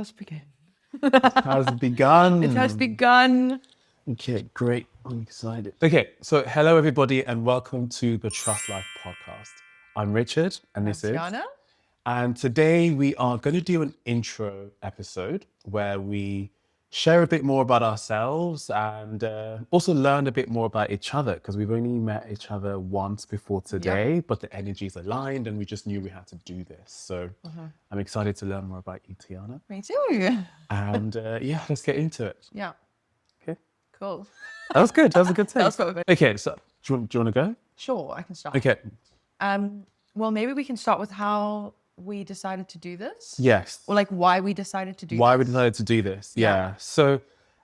Let's begin. Has begun. It has begun. Okay, great. I'm excited. Okay, so hello everybody and welcome to the Trust Life podcast. I'm Richard and this is Tiana. And today we are going to do an intro episode where we share a bit more about ourselves and also learn a bit more about each other because we've only met each other once before today, but the energy's aligned and we just knew we had to do this. So I'm excited to learn more about you, Tiana. Me too. And yeah, let's get into it. Yeah. Okay. Cool. That was good. That was a good take. That was perfect. Okay, so do you want to go? Sure, I can start. Okay. Well, maybe we can start with how we decided to do this. Yes. Or like why we decided to do Why we this. decided to do this. Yeah. Yeah. So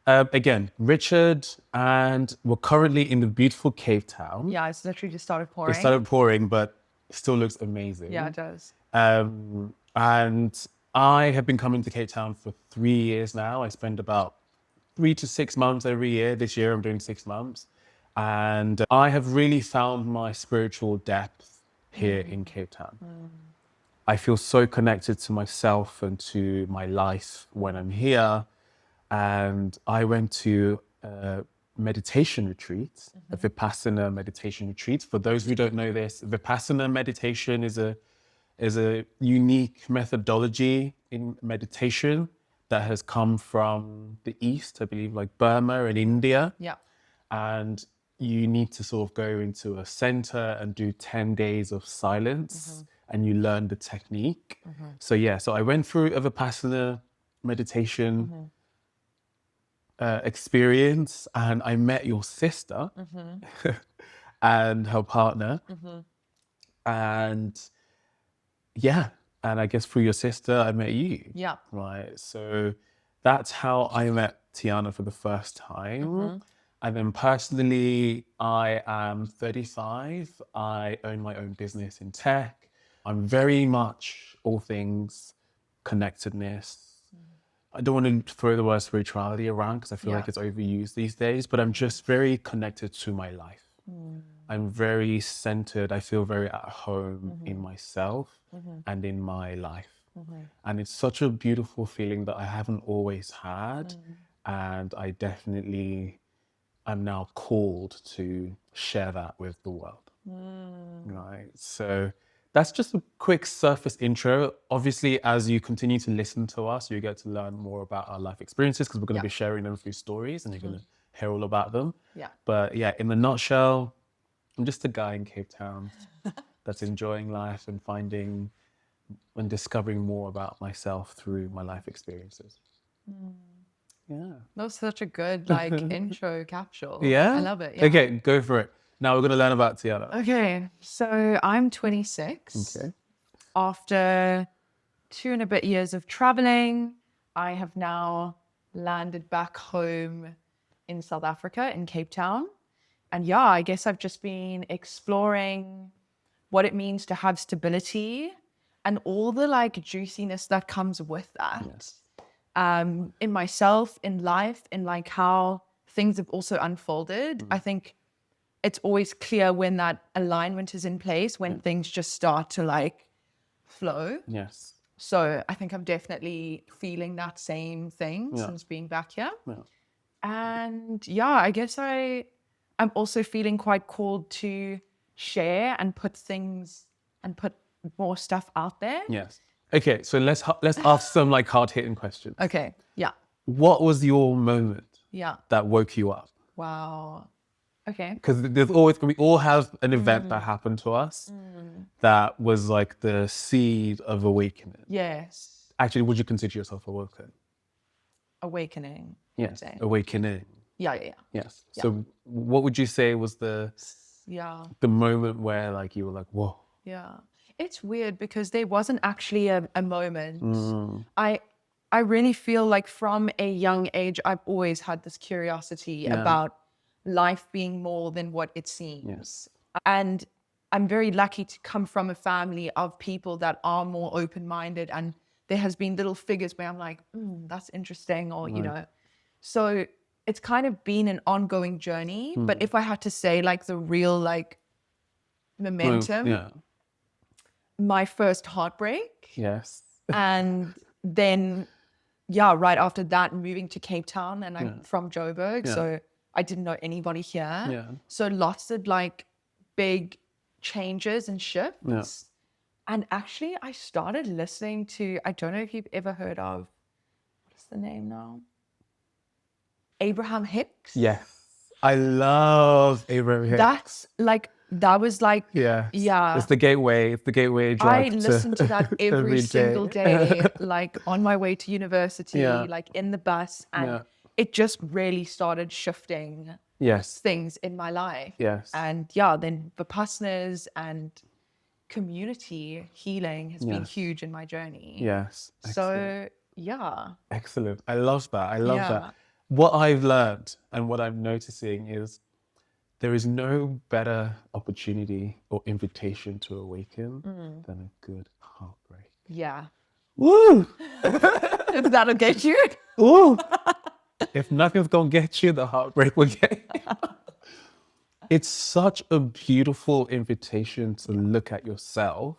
again, Richard and we're currently in the beautiful Cape Town. Yeah, it's literally just started pouring. It started pouring, but it still looks amazing. Yeah, it does. And I have been coming to Cape Town for 3 years now. I spend about 3 to 6 months every year. This year I'm doing 6 months. And I have really found my spiritual depth here in Cape Town. I feel so connected to myself and to my life when I'm here. And I went to a meditation retreat, a Vipassana meditation retreat. For those who don't know this, Vipassana meditation is a unique methodology in meditation that has come from the East, I believe, like Burma and India. Yeah. And you need to sort of go into a center and do 10 days of silence and you learn the technique. So I went through a Vipassana meditation experience and I met your sister and her partner. And and I guess through your sister, I met you. Yeah. Right. So that's how I met Tiana for the first time. And then personally, I am 35. I own my own business in tech. I'm very much all things connectedness. I don't want to throw the word spirituality around because I feel like it's overused these days, but I'm just very connected to my life. I'm very centered. I feel very at home in myself and in my life. And it's such a beautiful feeling that I haven't always had. And I definitely am now called to share that with the world. Right. So that's just a quick surface intro. Obviously, as you continue to listen to us, you get to learn more about our life experiences because we're going to be sharing them through stories and you're going to hear all about them. Yeah. But yeah, in a nutshell, I'm just a guy in Cape Town that's enjoying life and finding and discovering more about myself through my life experiences. Yeah. That was such a good intro capsule. Yeah? I love it. Yeah. Okay, go for it. Now we're going to learn about Tiana. Okay, so I'm 26. Okay. After 2 and a bit years of traveling, I have now landed back home in South Africa, in Cape Town. And yeah, I guess I've just been exploring what it means to have stability and all the juiciness that comes with that. Yes. In myself, in life, in how things have also unfolded. I think it's always clear when that alignment is in place, when things just start to flow. Yes. So I think I'm definitely feeling that same thing since being back here. Yeah. And yeah, I guess I'm also feeling quite called to share and put things and put more stuff out there. Yes. Okay, so let's ask some hard-hitting questions. Okay. Yeah. What was your moment Yeah. that woke you up? Wow. Okay. Because we all have an event that happened to us that was like the seed of awakening. Yes. Actually, would you consider yourself awoken? Awakening. Yes. I'd say. Awakening. Yeah. Yes. Yeah. So what would you say was the moment where you were like, whoa? Yeah. It's weird because there wasn't actually a moment. I really feel like from a young age, I've always had this curiosity about life being more than what it seems. Yes. And I'm very lucky to come from a family of people that are more open-minded. And there has been little figures where I'm like, that's interesting. Or, so it's kind of been an ongoing journey. But if I had to say the real momentum, my first heartbreak. Yes. And then right after that, moving to Cape Town, and I'm from Joburg, Yeah. so I didn't know anybody here. Yeah. So lots of like big changes and shifts. Yeah. And actually, I started listening to, I don't know if you've ever heard of, what's the name now? Abraham Hicks. Yes. I love Abraham Hicks. That's like, that was like, Yeah. yeah. It's the gateway. It's the gateway drug. I listened to that every single day, like on my way to university, Yeah. like in the bus, and Yeah. it just really started shifting Yes. things in my life. Yes. And yeah, then Vipassanas and community healing has been Yes. huge in my journey. Yes. So yeah. Excellent. I love that. I love Yeah. that. What I've learned and what I'm noticing is there is no better opportunity or invitation to awaken than a good heartbreak. Yeah. Woo! That'll get you. Woo! If nothing's gonna get you, the heartbreak will get you. It's such a beautiful invitation to look at yourself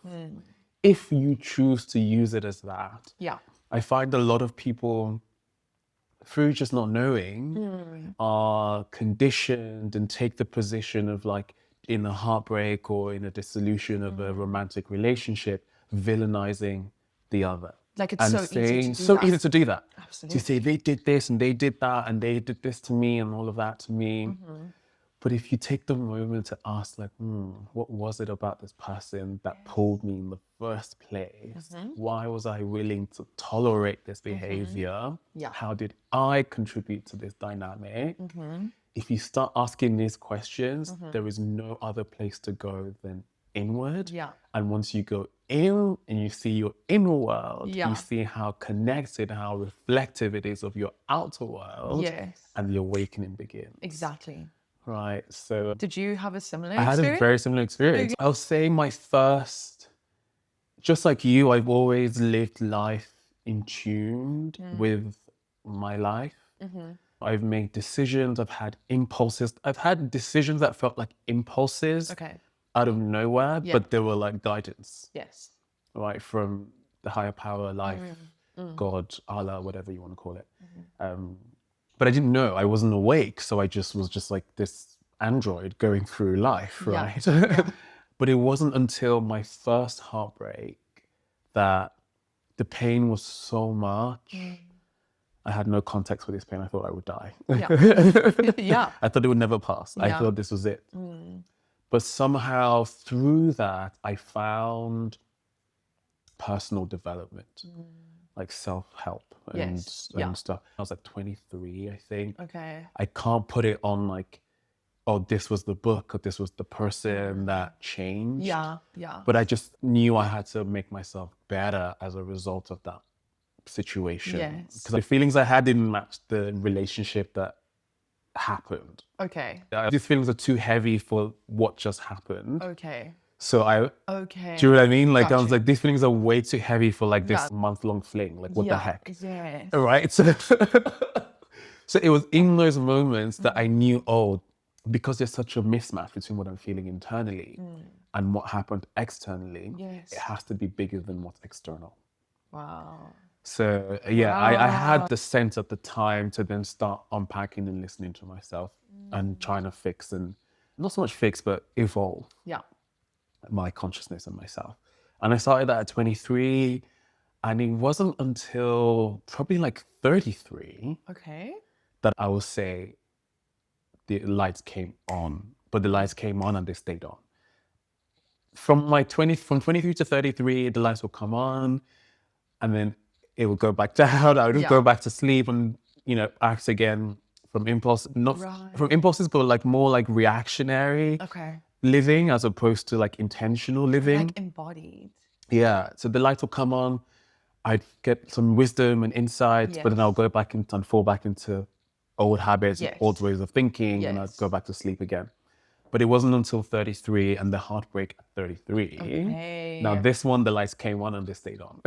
if you choose to use it as that. Yeah. I find a lot of people, through just not knowing, are conditioned and take the position of like in a heartbreak or in a dissolution of a romantic relationship, villainizing the other. Like it's so easy to do so that. easy to do that. Absolutely. To say they did this and they did that and they did this to me and all of that to me. But if you take the moment to ask, like, what was it about this person that pulled me in the first place? Why was I willing to tolerate this behavior? Yeah. How did I contribute to this dynamic? If you start asking these questions, there is no other place to go than inward. Yeah. And once you go in and you see your inner world, Yeah. you see how connected, how reflective it is of your outer world. Yes. And the awakening begins. Exactly. Right. So Did you have a similar I had experience? a very similar experience. I'll say my first, just like you, I've always lived life in tune with my life. I've made decisions, I've had impulses. I've had decisions that felt like impulses out of nowhere, but they were like guidance, Yes. right? From the higher power, life, God, Allah, whatever you want to call it. But I didn't know, I wasn't awake. So I just was just like this android going through life, right? But it wasn't until my first heartbreak that the pain was so much. I had no context for this pain. I thought I would die. Yeah. I thought it would never pass. I Yeah. thought this was it. But somehow through that, I found personal development, like self-help and stuff. I was like 23, I think. Okay. I can't put it on like, oh, this was the book or this was the person that changed. Yeah. Yeah. But I just knew I had to make myself better as a result of that situation. Yes. Because the feelings I had didn't match the relationship that happened. Okay. These feelings are too heavy for what just happened. Okay. So Okay. do you know what I mean? Like I was Gotcha. like, these feelings are way too heavy for like this month-long fling. Like what the heck? Yes. Right? So, so it was in those moments that I knew, oh, because there's such a mismatch between what I'm feeling internally and what happened externally, Yes. it has to be bigger than what's external. Wow. So yeah, I had the sense at the time to then start unpacking and listening to myself and trying to fix, and not so much fix, but evolve my consciousness and myself. And I started that at 23, and it wasn't until probably like 33 Okay. that I will say the lights came on, but the lights came on and they stayed on. From 23 to 33, the lights will come on, and then it will go back down. I would just go back to sleep and, act again from impulse, not from impulses, but like more like reactionary living as opposed to like intentional living. Like embodied. Yeah. So the lights will come on. I'd get some wisdom and insights, but then I'll go back and fall back into old habits, old ways of thinking, and I'd go back to sleep again. But it wasn't until 33 and the heartbreak at 33. Okay. Now this one, the lights came on and they stayed on.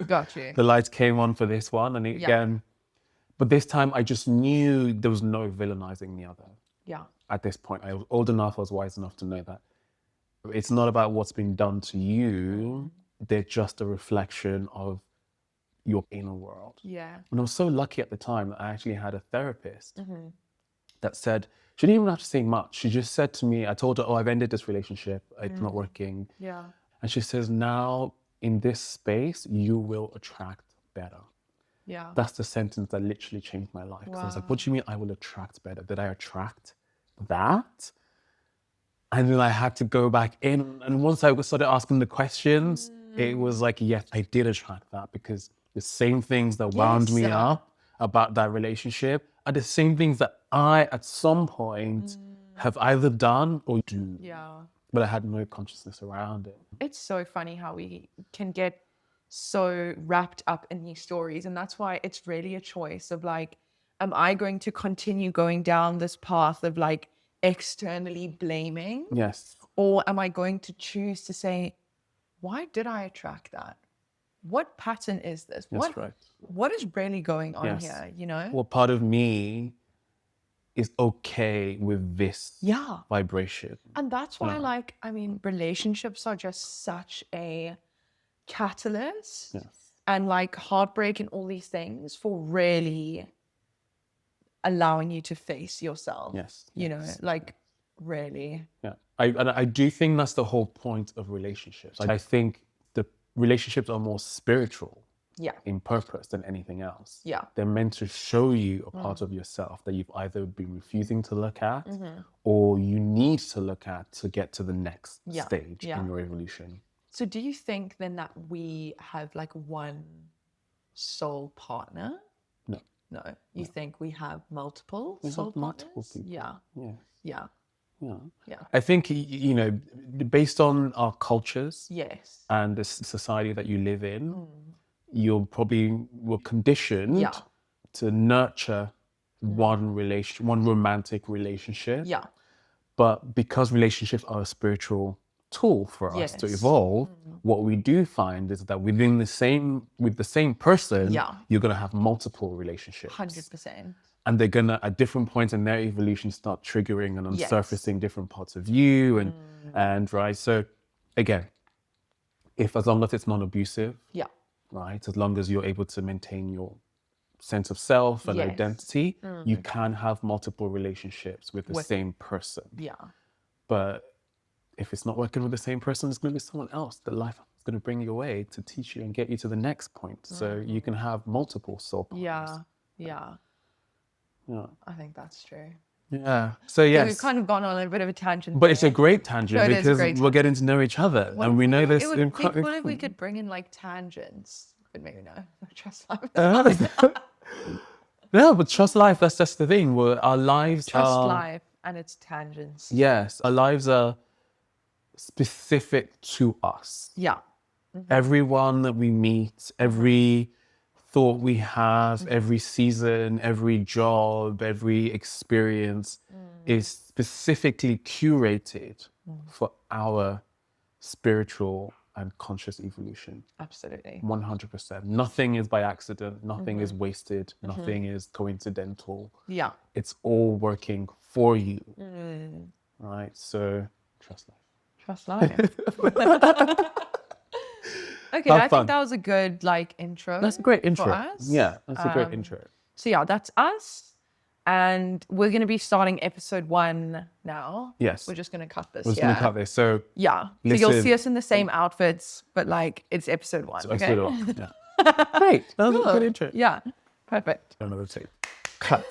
Got you. The lights came on for this one, and again, but this time I just knew there was no villainizing the other. Yeah. At this point, I was old enough, I was wise enough to know that it's not about what's been done to you. They're just a reflection of your inner world. Yeah. And I was so lucky at the time that I actually had a therapist Mm-hmm. that said, she didn't even have to say much. She just said to me, I told her, oh, I've ended this relationship. It's not working. Yeah. And she says, now in this space, you will attract better. Yeah. That's the sentence that literally changed my life. 'Cause I was like, what do you mean I will attract better? Did I attract that? And then I had to go back in. And once I started asking the questions, it was like, yes, I did attract that, because the same things that wound me up about that relationship are the same things that I, at some point, have either done or do. Yeah. But I had no consciousness around it. It's so funny how we can get so wrapped up in these stories. And that's why it's really a choice of like, am I going to continue going down this path of like externally blaming? Yes. Or am I going to choose to say, why did I attract that? What pattern is this? That's right. What is really going on Yes. here, you know? Well, part of me is okay with this Yeah. vibration. And that's why, like, I mean, relationships are just such a catalyst. Yes. And like heartbreak and all these things for really allowing you to face yourself. Yes. You know, like really. Yeah. I do think that's the whole point of relationships. I think the relationships are more spiritual Yeah. in purpose than anything else. Yeah. They're meant to show you a part of yourself that you've either been refusing to look at or you need to look at to get to the next stage in your evolution. So do you think then that we have like one soul partner? No. No. You think we have multiple We soul have multiple partners? people. Yeah. Yeah. Yeah. Yeah. Yeah. I think, you know, based on our cultures Yes. and the society that you live in, you're probably were conditioned to nurture one romantic relationship. Yeah. But because relationships are a spiritual tool for us to Yes. evolve, what we do find is that with the same person, you're gonna have multiple relationships. 100%. And they're gonna, at different points in their evolution, start triggering and unsurfacing different parts of you and right. So again, as long as it's non-abusive, right? As long as you're able to maintain your sense of self and identity, you can have multiple relationships with the same person. Yeah. But if it's not working with the same person, it's going to be someone else that life is going to bring you away to teach you and get you to the next point. So you can have multiple soul partners. Yeah. Yeah. Yeah. I think that's true. Yeah. So So yes. we've kind of gone on a bit of a tangent. But it's a great tangent No, it is a because great we're getting to know each other and we know this. It would be cool if we could bring in like tangents, but maybe no. Trust life. No, but trust life, that's just the thing. Our lives Trust are... life and its tangents. Yes, our lives are specific to us. Yeah. Everyone that we meet, every thought we have, every season, every job, every experience is specifically curated for our spiritual and conscious evolution. Absolutely. 100%. Nothing is by accident. Nothing is wasted. Nothing is coincidental. Yeah. It's all working for you. Right? So trust life. Trust life. Okay, Have I fun. think that was a good like intro. That's a great intro. For us. Yeah, that's a great intro. So yeah, that's us. And we're going to be starting episode 1 now. Yes. We're just going to cut this. We're just going to cut this. So Yeah. So listen. you'll see us in the same outfits, but like it's episode 1. let's Okay. do it all. Yeah. Great. That was a good intro. Yeah. Perfect. Another tape. Cut.